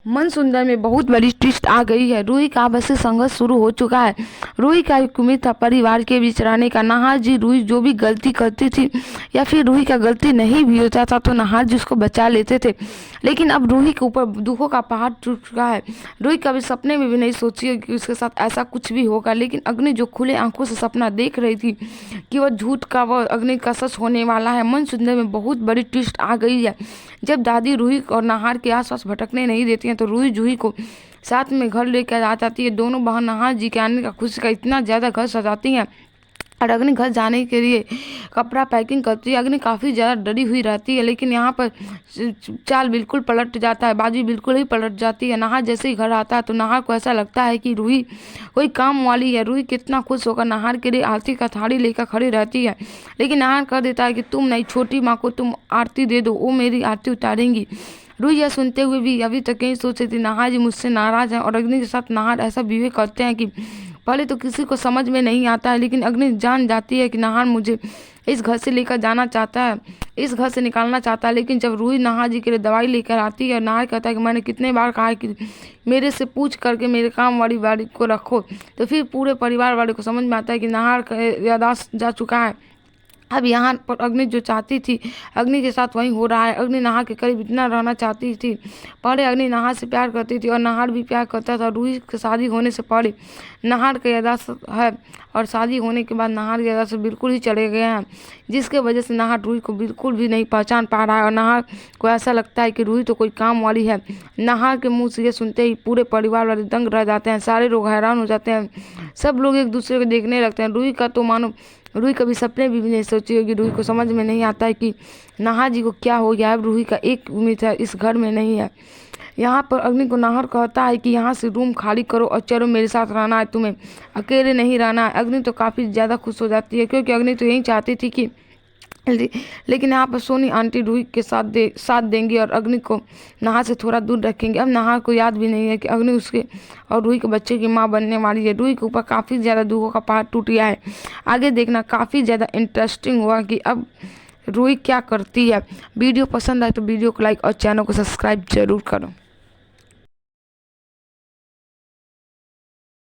मनसुंदर में बहुत बड़ी ट्विस्ट आ गई है। रूही का आपसी संघर्ष शुरू हो चुका है। रूही का एक उम्मीद था परिवार के बीच रहने का। नहार जी रूही जो भी गलती करती थी या फिर रूही का गलती नहीं भी होता था तो नहार जी उसको बचा लेते थे, लेकिन अब रूही के ऊपर दुखों का पहाड़ टूट चुका है। रूही कभी सपने में भी नहीं सोची कि उसके साथ ऐसा कुछ भी होगा, लेकिन अग्नि जो खुले आंखों से सपना देख रही थी कि वह झूठ का वह अग्नि का सच होने वाला है। मनसुंदर में बहुत बड़ी ट्विस्ट आ गई है। जब दादी रूही और नहार के आसपास भटकने नहीं देती हैं तो रूही जूही को साथ में घर लेकर आ जाती है। दोनों बहन नहार जी के आने का खुशी का इतना ज़्यादा घर सजाती हैं और अग्नि घर जाने के लिए कपड़ा पैकिंग करती है। अग्नि काफ़ी ज़्यादा डरी हुई रहती है, लेकिन यहाँ पर चाल बिल्कुल पलट जाता है, बाजी बिल्कुल ही पलट जाती है। नहार जैसे ही घर आता है तो नहार को ऐसा लगता है कि रूही कोई काम वाली है। रूही कितना खुश होकर नहार के लिए आरती का थाली लेकर खड़ी रहती है, लेकिन नहार कह देता है कि तुम नहीं, छोटी माँ को तुम आरती दे दो, वो मेरी आरती उतारेंगी। रूही यह सुनते हुए भी अभी तक यही सोच रही थी नहार जी मुझसे नाराज हैं और अग्नि के साथ नहार ऐसा बिहेव करते हैं कि पहले तो किसी को समझ में नहीं आता है, लेकिन अग्नि जान जाती है कि नहार मुझे इस घर से लेकर जाना चाहता है, इस घर से निकालना चाहता है। लेकिन जब रूही नहार जी के लिए दवाई लेकर आती है, नहार कहता है कि मैंने कितने बार कहा है कि मेरे से पूछ करके मेरे काम वाली को रखो, तो फिर पूरे परिवार वाले को समझ में आता है कि नहार का याददाश्त जा चुका है। अब यहाँ पर अग्नि जो चाहती थी अग्नि के साथ वही हो रहा है। अग्नि नहार के करीब इतना रहना चाहती थी। पहले अग्नि नहार से प्यार करती थी और नहार भी प्यार करता था। रूही की शादी होने से पहले नहार का याददाश्त है और शादी होने के बाद नहार के याददाश्त बिल्कुल ही चले गए हैं, जिसके वजह से नहार रूही को बिल्कुल भी नहीं पहचान पा रहा है और नहार को ऐसा लगता है कि रूही तो कोई काम वाली है। नहार के मुँह से ये सुनते ही पूरे परिवार वाले दंग रह जाते हैं, सारे लोग हैरान हो जाते हैं, सब लोग एक दूसरे को देखने लगते हैं। रूही का तो मानो रूही कभी सपने भी नहीं सोची होगी। रूही को समझ में नहीं आता है कि नहार जी को क्या हो गया। अब रूही का एक उम्मीद है, इस घर में नहीं है। यहाँ पर अग्नि को नहार कहता है कि यहाँ से रूम खाली करो और चलो मेरे साथ रहना है, तुम्हें अकेले नहीं रहना है। अग्नि तो काफ़ी ज़्यादा खुश हो जाती है, क्योंकि अग्नि तो यही चाहती थी कि लेकिन यहाँ पर सोनी आंटी रूही के साथ देंगी और अग्नि को नहार से थोड़ा दूर रखेंगे। अब नहार को याद भी नहीं है कि अग्नि उसके और रूही के बच्चे की माँ बनने वाली है। रूही के ऊपर काफ़ी ज़्यादा दुखों का पहाड़ टूट गया है। आगे देखना काफ़ी ज़्यादा इंटरेस्टिंग हुआ कि अब रूही क्या करती है। वीडियो पसंद आए तो वीडियो को लाइक और चैनल को सब्सक्राइब जरूर करो।